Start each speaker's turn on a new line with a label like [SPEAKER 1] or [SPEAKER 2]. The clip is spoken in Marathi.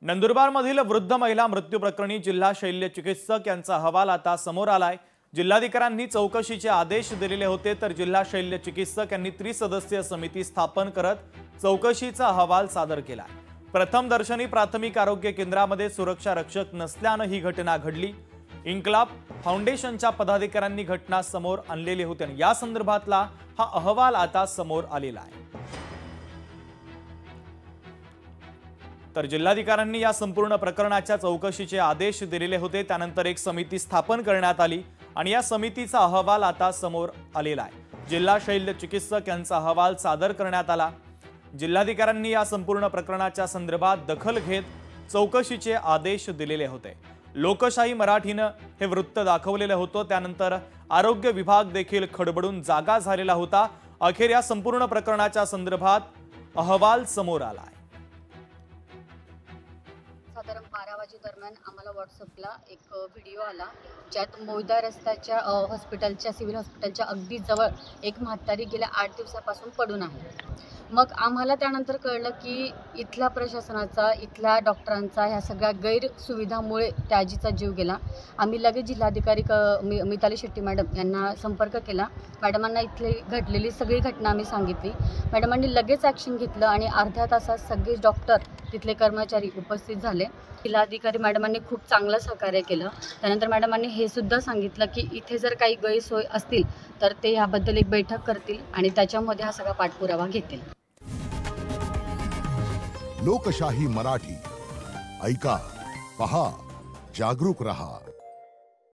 [SPEAKER 1] नंदुरबारमधील वृद्ध महिला मृत्यू प्रकरणी जिल्हा शल्य चिकित्सक यांचा अहवाल आता समोर आलाय। जिल्हाधिकाऱ्यांनी चौकशीचे आदेश दिलेले होते, तर जिल्हा शल्य चिकित्सक यांनी त्रिसदस्यीय समिती स्थापन करत चौकशीचा अहवाल सादर केला। प्रथम दर्शनी प्राथमिक आरोग्य केंद्रामध्ये सुरक्षा रक्षक नसल्याने ही घटना घडली। इन्क्लाब फाउंडेशनच्या पदाधिकाऱ्यांनी घटना समोर आणलेली होती आणि या संदर्भातला हा अहवाल आता समोर आलेला आहे। तर जिल्हाधिकाऱ्यांनी या संपूर्ण प्रकरणाच्या चौकशीचे आदेश दिलेले होते। त्यानंतर एक समिती स्थापन करण्यात आली आणि या समितीचा अहवाल आता समोर आलेला आहे। जिल्हा शल्य चिकित्सक यांचा अहवाल सादर करण्यात आला। जिल्हाधिकाऱ्यांनी या संपूर्ण प्रकरणाच्या संदर्भात दखल घेत चौकशीचे आदेश दिलेले होते। लोकशाही मराठीने हे वृत्त दाखवलेले होते। त्यानंतर आरोग्य विभाग देखील खडबडून जागा झालेला होता। अखेर या संपूर्ण प्रकरणाच्या संदर्भात अहवाल समोर आला आहे।
[SPEAKER 2] साधारण 12 वाजे दरम्यान आम्हाला व्हॉट्सअपला एक व्हिडिओ आला, ज्यात मोयदा रस्त्याच्या हॉस्पिटलच्या सिव्हिल हॉस्पिटलच्या अगदी जवळ एक म्हातारी गेल्या 8 दिवसापासून पडून आहे। मग आम्हाला त्यानंतर कळलं की इथल्या प्रशासनाचा, इथल्या डॉक्टरांचा ह्या सगळ्या गैरसुविधामुळे त्या आजीचा जीव गेला। आम्ही लगेच जिल्हाधिकारी मिताली शेट्टी मॅडम यांना संपर्क केला। मॅडमांना इथली घडलेली सगळी घटना आम्ही सांगितली। मॅडमांनी लगेच ॲक्शन घेतलं आणि अर्ध्या तासात सगळे डॉक्टर, तिथले कर्मचारी उपस्थित झाले। जिल्हाधिकारी मॅडमांनी खूप चांगलं सहकार्य केलं। त्यानंतर मॅडमांनी हे सुद्धा सांगितलं की इथे जर काही गैरसोय असतील तर ते याबद्दल एक बैठक करतील आणि त्याच्यामध्ये हा सगळा पाठपुरावा घेतील।
[SPEAKER 3] लोकशाही मराठी ऐका, पहा, जागरूक रहा।